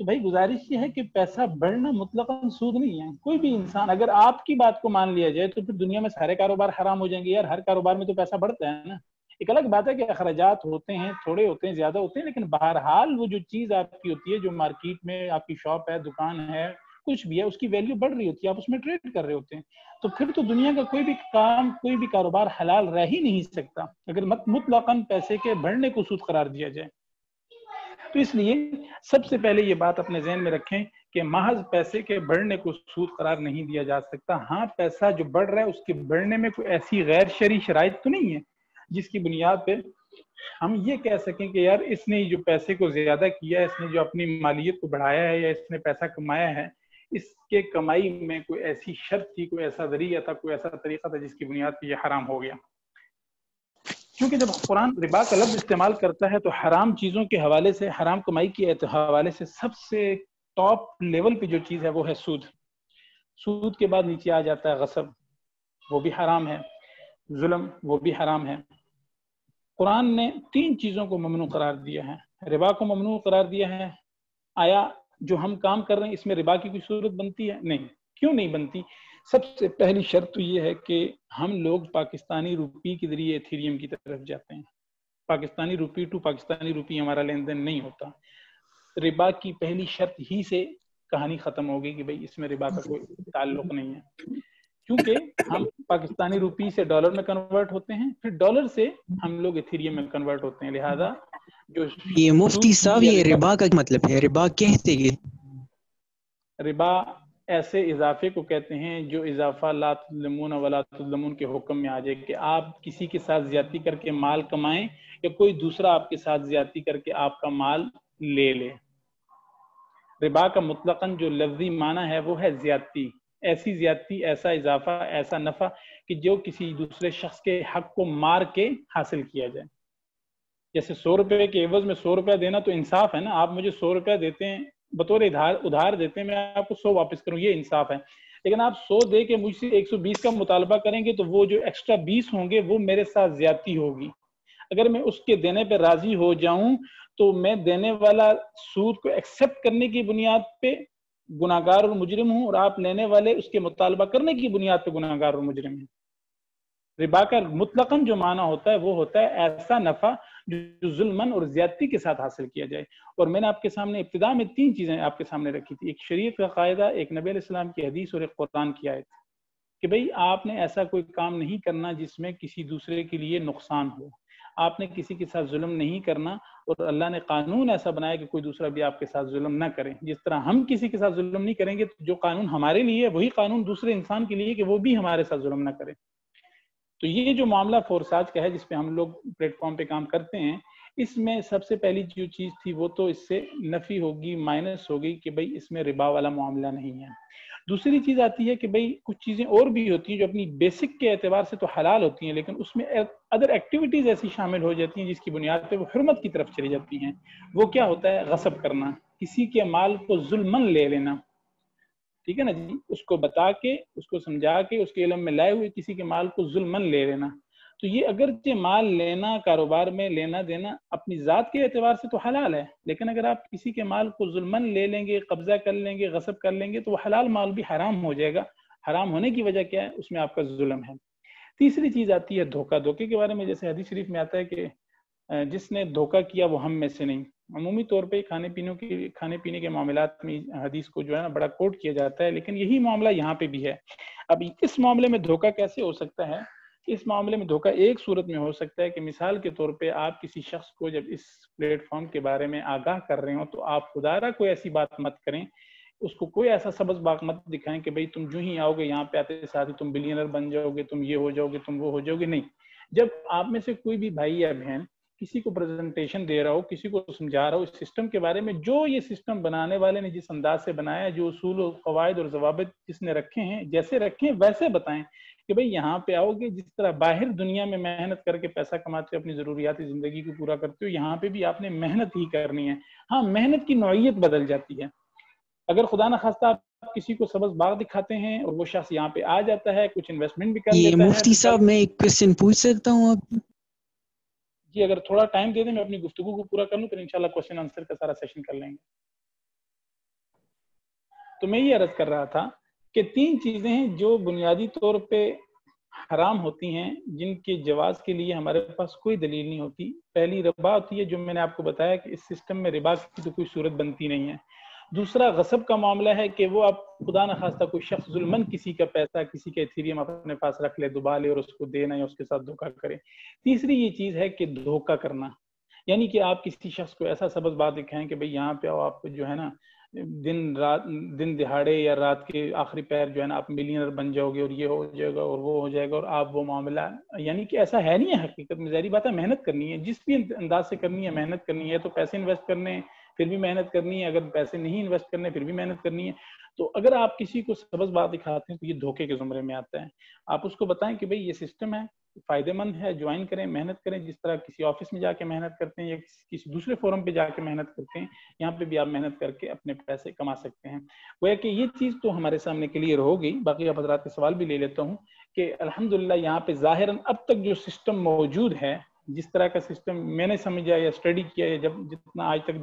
تو بھائی گزارش یہ ہے کہ پیسہ بڑھنا مطلقاً سود نہیں ہے. کوئی بھی انسان اگر آپ کی بات کو مان لیا جائے تو پھر دنیا میں سارے کاروبار حرام ہو جائیں گے. یار ہر کاروبار میں تو پیسہ بڑھتا ہے نا. ایک الگ بات ہے کہ اخراجات ہوتے ہیں, تھوڑے ہوتے ہیں, زیادہ ہوتے ہیں, لیکن بہرحال وہ جو چیز آپ کی ہوتی ہے, جو مارکیٹ میں آپ کی شاپ ہے, دکان ہے, کچھ بھی ہے, اس کی ویلیو بڑھ رہی ہوتی ہے, آپ اس میں ٹریڈ کر رہے ہوتے ہیں. تو پھر تو دنیا کا کوئی بھی کام, کوئی بھی کاروبار حلال رہ ہی نہیں سکتا اگر مطلقاً پیسے کے بڑھنے کو سود قرار دیا جائے. تو اس لیے سب سے پہلے یہ بات اپنے ذہن میں رکھیں کہ محض پیسے کے بڑھنے کو سود قرار نہیں دیا جا سکتا. ہاں پیسہ جو بڑھ رہا ہے اس کے بڑھنے میں کوئی ایسی غیر شرعی شرائط تو نہیں ہے جس کی بنیاد پہ ہم یہ کہہ سکیں کہ یار اس نے جو پیسے کو زیادہ کیا ہے, اس نے جو اپنی مالیت کو بڑھایا ہے, یا اس نے پیسہ کمایا ہے, اس کے کمائی میں کوئی ایسی شرط تھی, کوئی ایسا ذریعہ تھا, کوئی ایسا طریقہ تھا جس کی بنیاد پہ یہ حرام ہو گیا. کیونکہ جب قرآن ربا کا لفظ استعمال کرتا ہے تو حرام چیزوں کے حوالے سے, حرام کمائی کے حوالے سے سب سے ٹاپ لیول پہ جو چیز ہے وہ ہے سود. سود کے بعد نیچے آ جاتا ہے غصب, وہ بھی حرام ہے, ظلم وہ بھی حرام ہے. قرآن نے 3 چیزوں کو ممنوع قرار دیا ہے. ربا کو ممنوع قرار دیا ہے. آیا جو ہم کام کر رہے ہیں اس میں ربا کی کوئی صورت بنتی ہے؟ نہیں. کیوں نہیں بنتی؟ سب سے پہلی شرط تو یہ ہے کہ ہم لوگ پاکستانی روپی کے ذریعے ایتھیریم کی طرف جاتے ہیں. پاکستانی روپی ٹو پاکستانی روپی ہمارا لین دین نہیں ہوتا. ربا کی پہلی شرط ہی سے کہانی ختم ہوگی کہ بھئی اس میں ربا کا کوئی تعلق نہیں ہے, کیونکہ ہم پاکستانی روپی سے ڈالر میں کنورٹ ہوتے ہیں, پھر ڈالر سے ہم لوگ ایتھیریم میں کنورٹ ہوتے ہیں. لہذا جو یہ مفتی صاحب یہ ربا کا مطلب ہے, ربا کہتے ہیں ربا ایسے اضافے کو کہتے ہیں جو اضافہ لا تظلمون ولا تظلمون کے حکم میں آ جائے کہ آپ کسی کے ساتھ زیادتی کر کے مال کمائیں یا کوئی دوسرا آپ کے ساتھ زیادتی کر کے آپ کا مال لے لے. ربا کا مطلقاً جو لفظی معنی ہے وہ ہے زیادتی, ایسی زیادتی, ایسا اضافہ, ایسا نفع کہ جو کسی دوسرے شخص کے حق کو مار کے حاصل کیا جائے. جیسے 100 روپے کے عوض میں 100 روپیہ دینا تو انصاف ہے نا. آپ مجھے 100 روپیہ دیتے ہیں, بطور ادھار دیتے ہیں, میں آپ کو 100 واپس کروں, یہ انصاف ہے. لیکن آپ 100 دے کے مجھ سے 120 کا مطالبہ کریں گے تو وہ جو ایکسٹرا 20 ہوں گے وہ میرے ساتھ زیادتی ہوگی. اگر میں اس کے دینے پہ راضی ہو جاؤں تو میں دینے والا سود کو ایکسیپٹ کرنے کی بنیاد پہ گناہگار اور مجرم ہوں, اور آپ لینے والے اس کے مطالبہ کرنے کی بنیاد پہ گناہگار اور مجرم ہیں. ربا کا مطلقاً جو معنی ہوتا ہے وہ ہوتا ہے ایسا نفع جو ظلمن اور زیادتی کے ساتھ حاصل کیا جائے. اور میں نے آپ کے سامنے ابتدا میں 3 چیزیں آپ کے سامنے رکھی تھی, ایک شریعت کا قاعدہ, ایک نبی علیہ السلام کی حدیث, اور ایک قرآن کی آیت, کہ بھئی آپ نے ایسا کوئی کام نہیں کرنا جس میں کسی دوسرے کے لیے نقصان ہو. آپ نے کسی کے ساتھ ظلم نہیں کرنا, اور اللہ نے قانون ایسا بنایا کہ کوئی دوسرا بھی آپ کے ساتھ ظلم نہ کرے. جس طرح ہم کسی کے ساتھ ظلم نہیں کریں گے تو جو قانون ہمارے لیے وہی قانون دوسرے انسان کے لیے کہ وہ بھی ہمارے ساتھ ظلم نہ کرے. تو یہ جو معاملہ فورساج کا ہے جس پہ ہم لوگ پلیٹ فارم پہ کام کرتے ہیں, اس میں سب سے پہلی جو چیز تھی وہ تو اس سے نفی ہوگی, مائنس ہوگی کہ بھئی اس میں ربا والا معاملہ نہیں ہے. دوسری چیز آتی ہے کہ بھئی کچھ چیزیں اور بھی ہوتی ہیں جو اپنی بیسک کے اعتبار سے تو حلال ہوتی ہیں, لیکن اس میں ادر ایکٹیویٹیز ایسی شامل ہو جاتی ہیں جس کی بنیاد پہ وہ حرمت کی طرف چلی جاتی ہیں. وہ کیا ہوتا ہے؟ غصب کرنا, کسی کے مال کو ظلمن لے لینا. ٹھیک ہے نا جی, اس کو بتا کے, اس کو سمجھا کے, اس کے علم میں لائے ہوئے کسی کے مال کو ظلمن لے لینا. تو یہ اگرچہ مال لینا, کاروبار میں لینا دینا اپنی ذات کے اعتبار سے تو حلال ہے, لیکن اگر آپ کسی کے مال کو ظلمن لے لیں گے, قبضہ کر لیں گے, غصب کر لیں گے تو وہ حلال مال بھی حرام ہو جائے گا. حرام ہونے کی وجہ کیا ہے؟ اس میں آپ کا ظلم ہے. تیسری چیز آتی ہے دھوکہ. دھوکے کے بارے میں جیسے حدیث شریف میں آتا ہے کہ جس نے دھوکہ کیا وہ ہم میں سے نہیں. عمومی طور پہ کھانے پینے کے معاملات میں حدیث کو جو ہے نا بڑا کوٹ کیا جاتا ہے, لیکن یہی معاملہ یہاں پہ بھی ہے. اب اس معاملے میں دھوکہ کیسے ہو سکتا ہے؟ اس معاملے میں دھوکہ ایک صورت میں ہو سکتا ہے کہ مثال کے طور پہ آپ کسی شخص کو جب اس پلیٹ فارم کے بارے میں آگاہ کر رہے ہوں تو آپ خدا را کوئی ایسی بات مت کریں, اس کو کوئی ایسا سبز باغ مت دکھائیں کہ بھئی تم جو ہی آؤ گے یہاں پہ آتے ساتھ ہی تم بلینر بن جاؤ گے, تم یہ ہو جاؤ گے, تم وہ ہو جاؤ گے. نہیں, جب آپ میں سے کوئی بھی بھائی یا بہن کسی کو پریزنٹیشن دے رہا ہو, کسی کو سمجھا رہا ہو اس سسٹم کے بارے میں, جو یہ سسٹم بنانے والے نے جس انداز سے بنایا ہے, جو اصول و قواعد اور ضوابط جس نے رکھے ہیں, جیسے رکھے ہیں ویسے بتائیں کہ بھئی یہاں پہ آؤ گے جس طرح باہر دنیا میں محنت کر کے پیسہ کماتے ہو, اپنی ضروریات زندگی کو پورا کرتے ہو, یہاں پہ بھی آپ نے محنت ہی کرنی ہے. ہاں, محنت کی نوعیت بدل جاتی ہے. اگر خدا نخواستہ آپ کسی کو سبز باغ دکھاتے ہیں اور وہ شخص یہاں پہ آ جاتا ہے, کچھ انویسٹمنٹ بھی کر یہ لیتا ہے. مفتی صاحب میں ایک کوشچن پوچھ سکتا ہوں آپ؟ جی, اگر تھوڑا ٹائم دے دیں میں اپنی گفتگو کو پورا کر لوں پھر انشاءاللہ کوشچن آنسر کا سارا سیشن کر لیں گے. تو میں یہ عرض کر رہا تھا کہ 3 چیزیں ہیں جو بنیادی طور پہ حرام ہوتی ہیں، جن کے جواز کے لیے ہمارے پاس کوئی دلیل نہیں ہوتی. پہلی ربا ہوتی ہے، جو میں نے آپ کو بتایا کہ اس سسٹم میں ربا کی تو کوئی صورت بنتی نہیں ہے. دوسرا غصب کا معاملہ ہے کہ وہ آپ خدا نخواستہ کوئی شخص ظلمن کسی کا پیسہ، کسی کا ایتھیریم اپنے پاس رکھ لے، دبا لے اور اس کو دینا یا اس کے ساتھ دھوکہ کرے. تیسری یہ چیز ہے کہ دھوکہ کرنا، یعنی کہ آپ کسی شخص کو ایسا سبز بات دکھائیں کہ بھئی یہاں پہ آؤ، آپ جو ہے نا دن دہاڑے یا رات کے آخری پیر جو ہے نا آپ ملینر بن جاؤ گے اور یہ ہو جائے گا اور وہ ہو جائے گا، اور آپ وہ معاملہ، یعنی کہ ایسا ہے نہیں ہے. حقیقت میں ظاہری بات ہے محنت کرنی ہے، جس بھی انداز سے کرنی ہے محنت کرنی ہے. تو پیسے انویسٹ کرنے پھر بھی محنت کرنی ہے، اگر پیسے نہیں انویسٹ کرنے پھر بھی محنت کرنی ہے. تو اگر آپ کسی کو سبز بات دکھاتے ہیں تو یہ دھوکے کے زمرے میں آتا ہے. آپ اس کو بتائیں کہ بھئی یہ سسٹم ہے، فائدہ مند ہے، جوائن کریں، محنت کریں، جس طرح کسی آفس میں جا کے محنت کرتے ہیں یا کسی دوسرے فورم پہ جا کے محنت کرتے ہیں، یہاں پہ بھی آپ محنت کر کے اپنے پیسے کما سکتے ہیں. گویا کہ یہ چیز تو ہمارے سامنے کلیئر ہو گئی. باقی آپ حضرات کے سوال بھی لے لیتا ہوں کہ الحمدللہ یہاں پہ ظاہراً اب تک جو سسٹم موجود ہے، جس طرح کا سسٹم میں نے سمجھا یا اسٹڈی کیا یا جتنا آج تک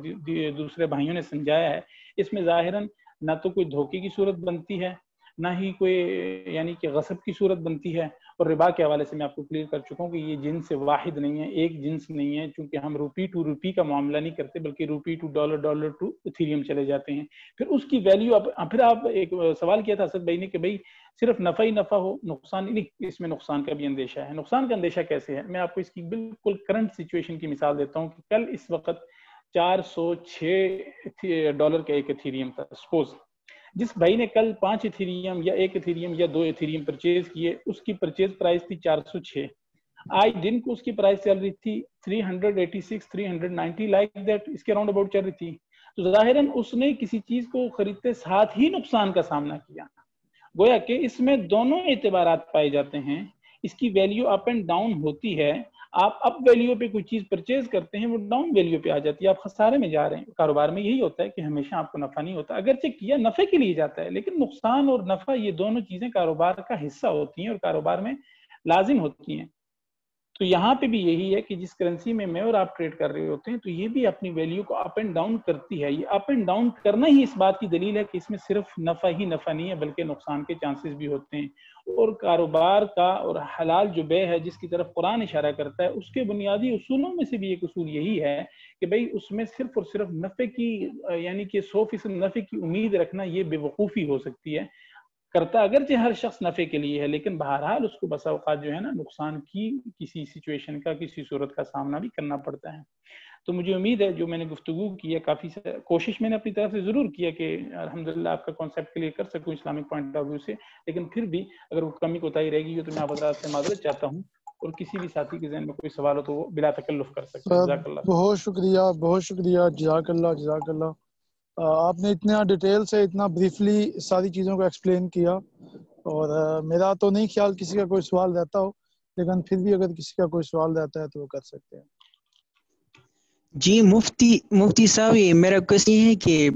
دوسرے بھائیوں نے سمجھایا ہے، اس میں ظاہراً نہ تو کوئی دھوکے کی صورت بنتی ہے، نہ ہی کوئی یعنی کہ غصب کی صورت بنتی ہے. اور ربا کے حوالے سے میں آپ کو کلیئر کر چکا ہوں کہ یہ جنس واحد نہیں ہے، ایک جنس نہیں ہے، چونکہ ہم روپی ٹو روپی کا معاملہ نہیں کرتے بلکہ rupee to dollar, dollar to Ethereum چلے جاتے ہیں. پھر اس کی ویلیو پھر آپ ایک سوال کیا تھا اسد بھائی نے کہ بھائی صرف نفع ہی نفع ہو، نقصان نہیں. اس میں نقصان کا بھی اندیشہ ہے. نقصان کا اندیشہ کیسے ہے؟ میں آپ کو اس کی بالکل کرنٹ سچویشن کی مثال دیتا ہوں کہ کل اس وقت $406 کا ایک ایتھیریم تھا. سپوز جس بھائی نے کل 5 ایتھیریم یا 1 ایتھیریم یا 2 ایتھیریم پرچیز کیے، اس کی پرچیز پرائس تھی 406. آج دن کو اس کی پرائس چل رہی تھی 386 390 لائک دیٹ، اس کے راؤنڈ اباؤٹ چل رہی تھی. تو ظاہراً اس نے کسی چیز کو خریدتے ساتھ ہی نقصان کا سامنا کیا. گویا کہ اس میں دونوں اعتبارات پائے جاتے ہیں. اس کی ویلیو اپ اینڈ ڈاؤن ہوتی ہے. آپ اپ ویلیو پہ کوئی چیز پرچیز کرتے ہیں، وہ ڈاؤن ویلیو پہ آ جاتی ہے، آپ خسارے میں جا رہے ہیں. کاروبار میں یہی ہوتا ہے کہ ہمیشہ آپ کو نفع نہیں ہوتا، اگرچہ کیا نفع کے لیے جاتا ہے، لیکن نقصان اور نفع یہ دونوں چیزیں کاروبار کا حصہ ہوتی ہیں اور کاروبار میں لازم ہوتی ہیں. تو یہاں پہ بھی یہی ہے کہ جس کرنسی میں اور آپ ٹریڈ کر رہے ہوتے ہیں تو یہ بھی اپنی ویلیو کو اپ اینڈ ڈاؤن کرتی ہے. یہ اپ اینڈ ڈاؤن کرنا ہی اس بات کی دلیل ہے کہ اس میں صرف نفع ہی نفع نہیں ہے بلکہ نقصان کے چانسز بھی ہوتے ہیں. اور کاروبار کا اور حلال جو بے ہے جس کی طرف قرآن اشارہ کرتا ہے، اس کے بنیادی اصولوں میں سے بھی ایک اصول یہی ہے کہ بھئی اس میں صرف اور صرف نفع کی یعنی کہ 100% نفع کی امید رکھنا یہ بے وقوفی ہو سکتی ہے. کرتا اگرچہ ہر شخص نفع کے لیے ہے، لیکن بہرحال اس کو بس اوقات جو ہے نا نقصان کی کسی سچویشن کا، کسی صورت کا سامنا بھی کرنا پڑتا ہے. تو مجھے امید ہے جو میں نے گفتگو کی ہے، کافی کوشش میں نے اپنی طرف سے ضرور کی ہے کہ الحمدللہ آپ کا کانسیپٹ کلیئر کر سکوں اسلامک پوائنٹ آف ویو سے. لیکن پھر بھی اگر وہ کمی کوتاہی رہ گئی ہو تو میں آپ حضرات سے معذرت چاہتا ہوں، اور کسی بھی ساتھی کے ذہن میں کوئی سوال ہو تو وہ بلا تکلف کر سکتے ہیں. جزاک اللہ. بہت شکریہ، بہت شکریہ، جزاک اللہ، جزاک اللہ. آپ نے اتنا ڈیٹیل سے، اتنا بریفلی ساری چیزوں کو ایکسپلین کیا، اور میرا تو نہیں خیال کسی کا کوئی سوال رہتا ہو، لیکن پھر بھی اگر کسی کا کوئی سوال رہتا ہے تو وہ کر سکتے ہیں. جی مفتی صاحب، یہ میرا کوشچن ہے کہ